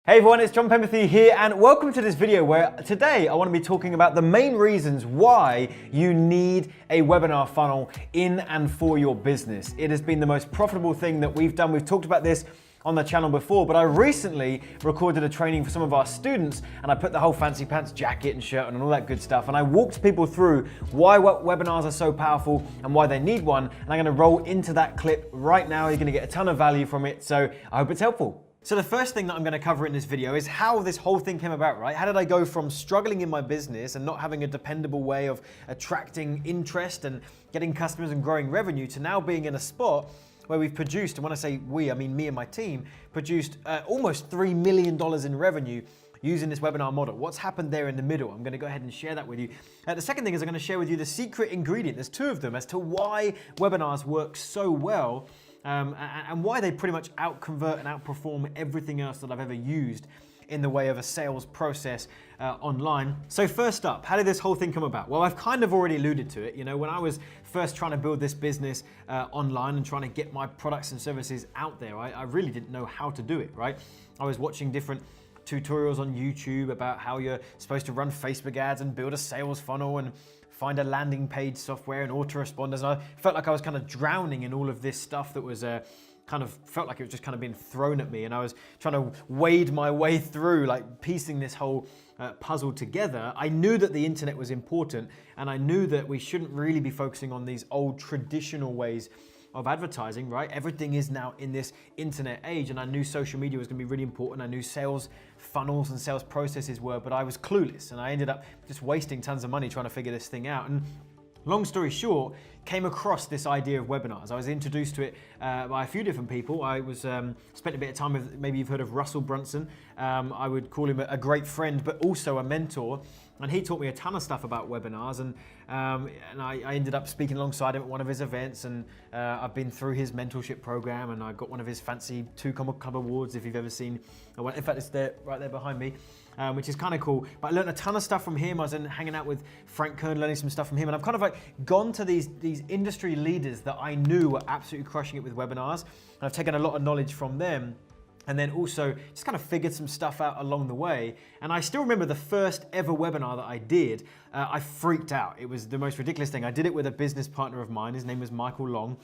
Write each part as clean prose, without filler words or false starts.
Hey everyone, it's John Penberthy here and welcome to this video where today I want to be talking about the main reasons why you need a webinar funnel in and for your business. It has been the most profitable thing that we've done. We've talked about this on the channel before, but I recently recorded a training for some of our students and I put the whole fancy pants jacket and shirt on and all that good stuff, and I walked people through why webinars are so powerful and why they need one, and I'm going to roll into that clip right now. You're going to get a ton of value from it, so I hope it's helpful. So the first thing that I'm going to cover in this video is how this whole thing came about, right? How did I go from struggling in my business and not having a dependable way of attracting interest and getting customers and growing revenue to now being in a spot where we've produced, and when I say we, I mean me and my team, produced almost $3 million in revenue using this webinar model. What's happened there in the middle? I'm going to go ahead and share that with you. The second thing is I'm going to share with you the secret ingredient. There's two of them as to why webinars work so well and why they pretty much out-convert and outperform everything else that I've ever used in the way of a sales process online. So first up, how did this whole thing come about? Well, I've kind of already alluded to it. You know, when I was first trying to build this business online and trying to get my products and services out there, I really didn't know how to do it, right? I was watching different tutorials on YouTube about how you're supposed to run Facebook ads and build a sales funnel and find a landing page software and autoresponders. And I felt like I was kind of drowning in all of this stuff that was felt like it was just kind of being thrown at me. And I was trying to wade my way through, like piecing this whole puzzle together. I knew that the internet was important, and I knew that we shouldn't really be focusing on these old traditional ways of advertising, right? Everything is now in this internet age, and I knew social media was going to be really important. I knew sales funnels and sales processes were, but I was clueless, and I ended up just wasting tons of money trying to figure this thing out. And long story short, came across this idea of webinars. I was introduced to it by a few different people. I was spent a bit of time with, maybe you've heard of Russell Brunson. I would call him a great friend, but also a mentor. And he taught me a ton of stuff about webinars, and I ended up speaking alongside him at one of his events, and I've been through his mentorship program, and I got one of his fancy 2 Club awards, if you've ever seen. In fact, it's there, right there behind me, which is kind of cool. But I learned a ton of stuff from him. I was hanging out with Frank Kern, learning some stuff from him, and I've kind of like gone to these industry leaders that I knew were absolutely crushing it with webinars, and I've taken a lot of knowledge from them. And then also just kind of figured some stuff out along the way. And I still remember the first ever webinar that I did. I freaked out. It was the most ridiculous thing. I did it with a business partner of mine. His name was Michael Long.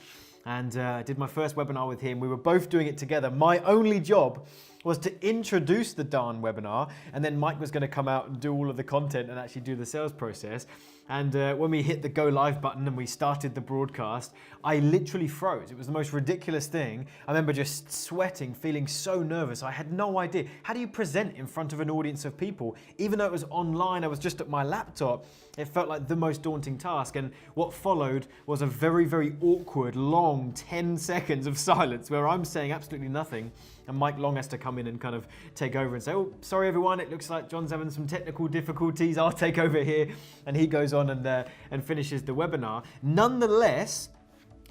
And I did my first webinar with him. We were both doing it together. My only job was to introduce the darn webinar, and then Mike was going to come out and do all of the content and actually do the sales process. And when we hit the go live button and we started the broadcast, I literally froze. It was the most ridiculous thing. I remember just sweating, feeling so nervous. I had no idea. How do you present in front of an audience of people? Even though it was online, I was just at my laptop. It felt like the most daunting task. And what followed was a very, very awkward, long 10 seconds of silence where I'm saying absolutely nothing. And Mike Long has to come in and kind of take over and say, oh, sorry everyone, it looks like John's having some technical difficulties. I'll take over here. And he goes on and finishes the webinar. Nonetheless,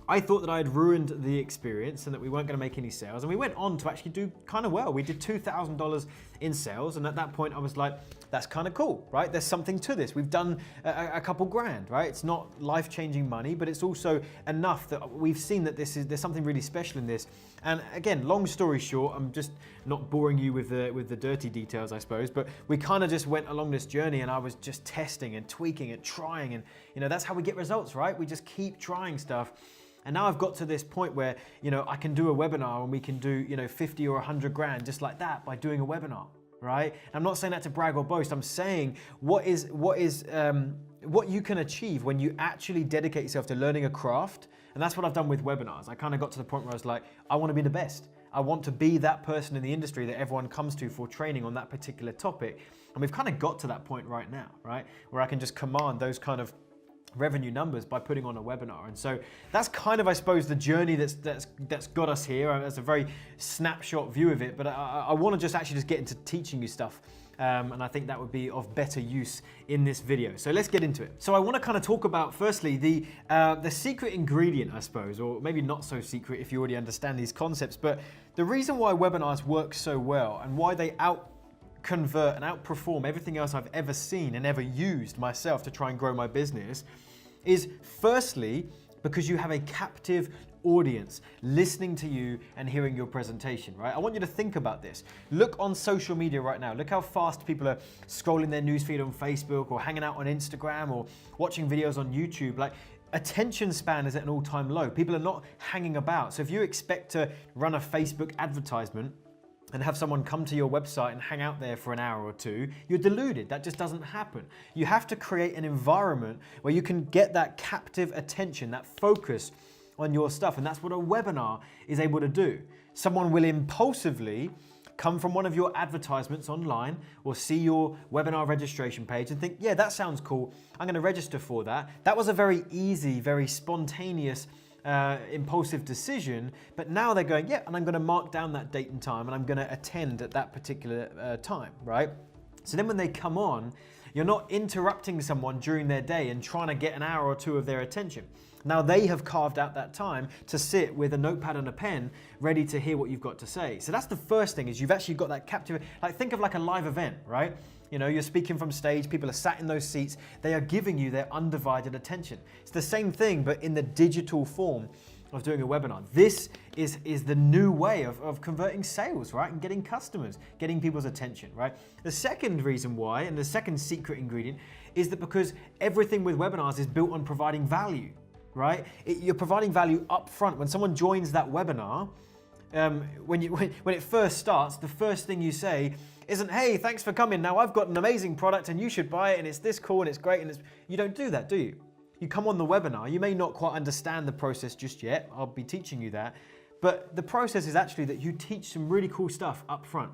I thought that I had ruined the experience and that we weren't going to make any sales. And we went on to actually do kind of well. We did $2,000 in sales. And at that point, I was like, that's kind of cool, right? There's something to this. We've done a couple grand, right? It's not life-changing money, but it's also enough that we've seen that there's something really special in this. And again, long story short, I'm just not boring you with the dirty details, I suppose, but we kind of just went along this journey, and I was just testing and tweaking and trying. And, you know, that's how we get results, right? We just keep trying stuff. And now I've got to this point where, you know, I can do a webinar and we can do, you know, 50 or 100 grand just like that by doing a webinar, right? And I'm not saying that to brag or boast. I'm saying what you can achieve when you actually dedicate yourself to learning a craft. And that's what I've done with webinars. I kind of got to the point where I was like, I want to be the best. I want to be that person in the industry that everyone comes to for training on that particular topic. And we've kind of got to that point right now, right? Where I can just command those kind of revenue numbers by putting on a webinar. And so that's kind of, I suppose, the journey that's got us here. That's a very snapshot view of it, but I want to just actually get into teaching you stuff. And I think that would be of better use in this video. So let's get into it. So I want to kind of talk about, firstly, the secret ingredient, I suppose, or maybe not so secret if you already understand these concepts, but the reason why webinars work so well and why they convert and outperform everything else I've ever seen and ever used myself to try and grow my business is, firstly, because you have a captive audience listening to you and hearing your presentation, right? I want you to think about this. Look on social media right now. Look how fast people are scrolling their newsfeed on Facebook or hanging out on Instagram or watching videos on YouTube. Like, attention span is at an all-time low. People are not hanging about. So if you expect to run a Facebook advertisement and have someone come to your website and hang out there for an hour or two, you're deluded. That just doesn't happen. You have to create an environment where you can get that captive attention, that focus on your stuff. And that's what a webinar is able to do. Someone will impulsively come from one of your advertisements online or see your webinar registration page and think, yeah, that sounds cool. I'm going to register for that. That was a very easy, very spontaneous, impulsive decision, but now they're going, yeah, and I'm going to mark down that date and time and I'm going to attend at that particular time, right? So then when they come on, you're not interrupting someone during their day and trying to get an hour or two of their attention. Now they have carved out that time to sit with a notepad and a pen ready to hear what you've got to say. So that's the first thing, is you've actually got that captive, like think of like a live event, right? You know, you're speaking from stage, people are sat in those seats, they are giving you their undivided attention. It's the same thing, but in the digital form of doing a webinar. This is the new way of converting sales, right? And getting customers, getting people's attention, right? The second reason why, and the second secret ingredient, is that because everything with webinars is built on providing value, right? You're providing value up front. When someone joins that webinar, when it first starts, the first thing you say isn't, hey, thanks for coming. Now I've got an amazing product and you should buy it and it's this cool and it's great. And you don't do that, do you? You come on the webinar, you may not quite understand the process just yet. I'll be teaching you that. But the process is actually that you teach some really cool stuff up front.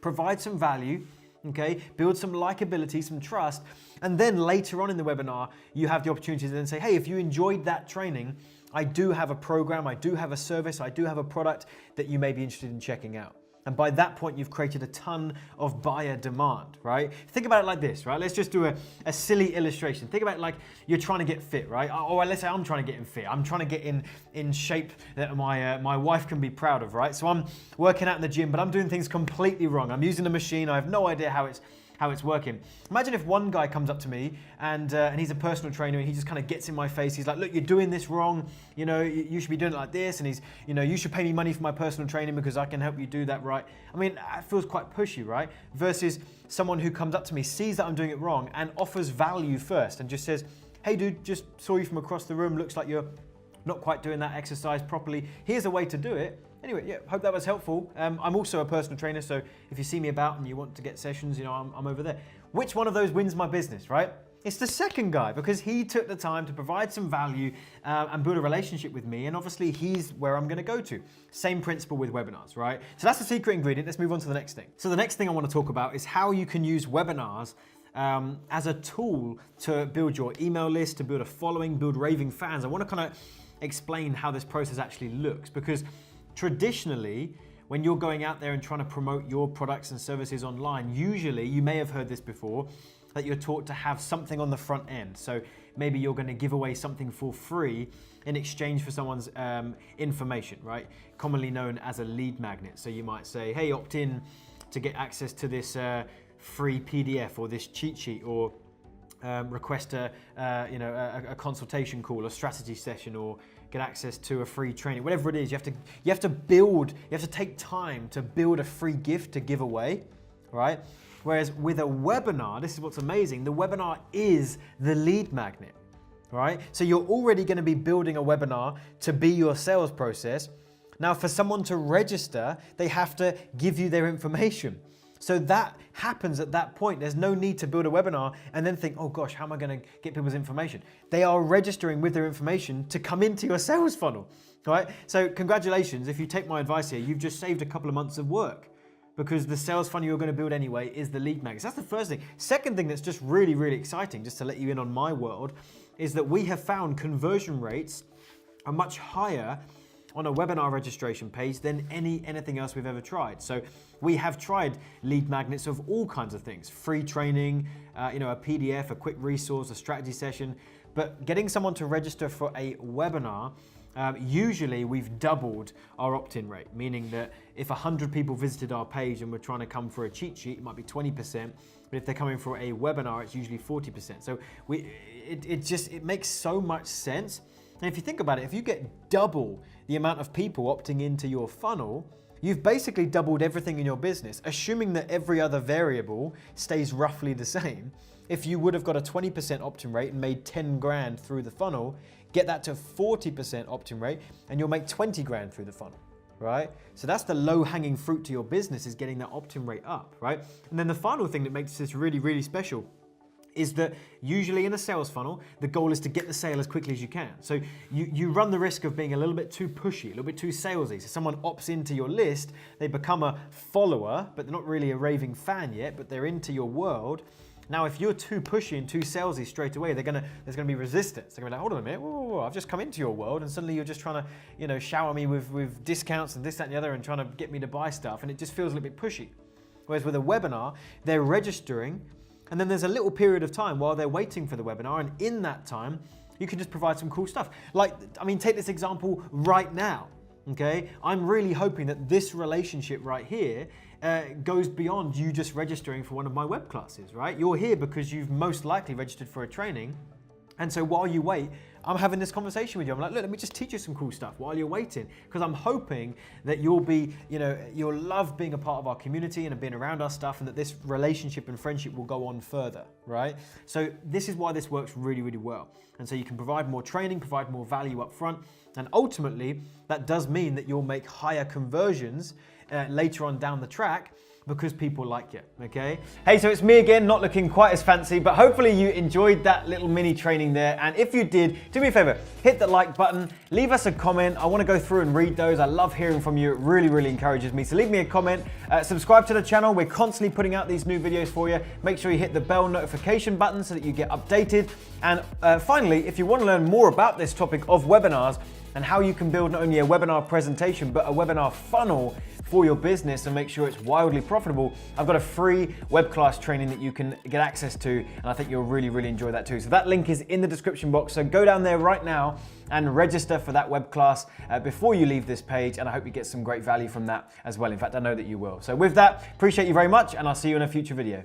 Provide some value, okay? Build some likability, some trust. And then later on in the webinar, you have the opportunity to then say, hey, if you enjoyed that training, I do have a program, I do have a service, I do have a product that you may be interested in checking out. And by that point, you've created a ton of buyer demand, right? Think about it like this, right? Let's just do a silly illustration. Think about it like you're trying to get fit, right? Or let's say I'm trying to get in fit. I'm trying to get in shape that my wife can be proud of, right? So I'm working out in the gym, but I'm doing things completely wrong. I'm using a machine. I have no idea how it's working. Imagine if one guy comes up to me and he's a personal trainer and he just kind of gets in my face. He's like, look, you're doing this wrong. You know, you should be doing it like this. And he's, you know, you should pay me money for my personal training because I can help you do that right. I mean, it feels quite pushy, right? Versus someone who comes up to me, sees that I'm doing it wrong and offers value first and just says, hey dude, just saw you from across the room. Looks like you're not quite doing that exercise properly. Here's a way to do it. Anyway, yeah, hope that was helpful. I'm also a personal trainer, so if you see me about and you want to get sessions, you know, I'm over there. Which one of those wins my business, right? It's the second guy, because he took the time to provide some value and build a relationship with me, and obviously he's where I'm gonna go to. Same principle with webinars, right? So that's the secret ingredient. Let's move on to the next thing. So the next thing I wanna talk about is how you can use webinars as a tool to build your email list, to build a following, build raving fans. I wanna kind of explain how this process actually looks, because traditionally, when you're going out there and trying to promote your products and services online, usually, you may have heard this before, that you're taught to have something on the front end. So maybe you're going to give away something for free in exchange for someone's information, right? Commonly known as a lead magnet. So you might say, hey, opt in to get access to this free PDF or this cheat sheet, or request a consultation call or strategy session, or get access to a free training, whatever it is. You have to take time to build a free gift to give away, right? Whereas with a webinar, this is what's amazing, the webinar is the lead magnet, right? So you're already going to be building a webinar to be your sales process. Now for someone to register, they have to give you their information. So that happens at that point. There's no need to build a webinar and then think, oh gosh, how am I going to get people's information? They are registering with their information to come into your sales funnel, right? So congratulations, if you take my advice here, you've just saved a couple of months of work, because the sales funnel you're going to build anyway is the lead magnet. So that's the first thing. Second thing that's just really, really exciting, just to let you in on my world, is that we have found conversion rates are much higher on a webinar registration page than anything else we've ever tried. So we have tried lead magnets of all kinds of things, free training, a PDF, a quick resource, a strategy session, but getting someone to register for a webinar, usually we've doubled our opt-in rate, meaning that if 100 people visited our page and we're trying to come for a cheat sheet, it might be 20%, but if they're coming for a webinar, it's usually 40%. So it makes so much sense. And if you think about it, if you get double the amount of people opting into your funnel, you've basically doubled everything in your business, assuming that every other variable stays roughly the same. If you would have got a 20% opt-in rate and made 10 grand through the funnel, get that to 40% opt-in rate and you'll make 20 grand through the funnel, right? So that's the low-hanging fruit to your business, is getting that opt-in rate up, right? And then the final thing that makes this really, really special is that usually in a sales funnel, the goal is to get the sale as quickly as you can. So you run the risk of being a little bit too pushy, a little bit too salesy. So someone opts into your list, they become a follower, but they're not really a raving fan yet, but they're into your world. Now, if you're too pushy and too salesy straight away, there's gonna be resistance. They're gonna be like, hold on a minute, whoa, I've just come into your world, and suddenly you're just trying to, shower me with discounts and this, that, and the other, and trying to get me to buy stuff, and it just feels a little bit pushy. Whereas with a webinar, they're registering, and then there's a little period of time while they're waiting for the webinar, and in that time, you can just provide some cool stuff. Like, take this example right now, okay? I'm really hoping that this relationship right here goes beyond you just registering for one of my web classes, right? You're here because you've most likely registered for a training, and so while you wait, I'm having this conversation with you. I'm like, look, let me just teach you some cool stuff while you're waiting, because I'm hoping that you'll love being a part of our community and being around our stuff, and that this relationship and friendship will go on further, right? So this is why this works really, really well. And so you can provide more training, provide more value up front, and ultimately that does mean that you'll make higher conversions later on down the track, because people like it, okay? Hey, so it's me again, not looking quite as fancy, but hopefully you enjoyed that little mini training there. And if you did, do me a favor, hit the like button, leave us a comment. I wanna go through and read those. I love hearing from you. It really, really encourages me. So leave me a comment, subscribe to the channel. We're constantly putting out these new videos for you. Make sure you hit the bell notification button so that you get updated. And finally, if you wanna learn more about this topic of webinars and how you can build not only a webinar presentation, but a webinar funnel for your business and make sure it's wildly profitable, I've got a free web class training that you can get access to, and I think you'll really, really enjoy that too. So that link is in the description box, so go down there right now and register for that web class before you leave this page, and I hope you get some great value from that as well. In fact, I know that you will. So with that, appreciate you very much, and I'll see you in a future video.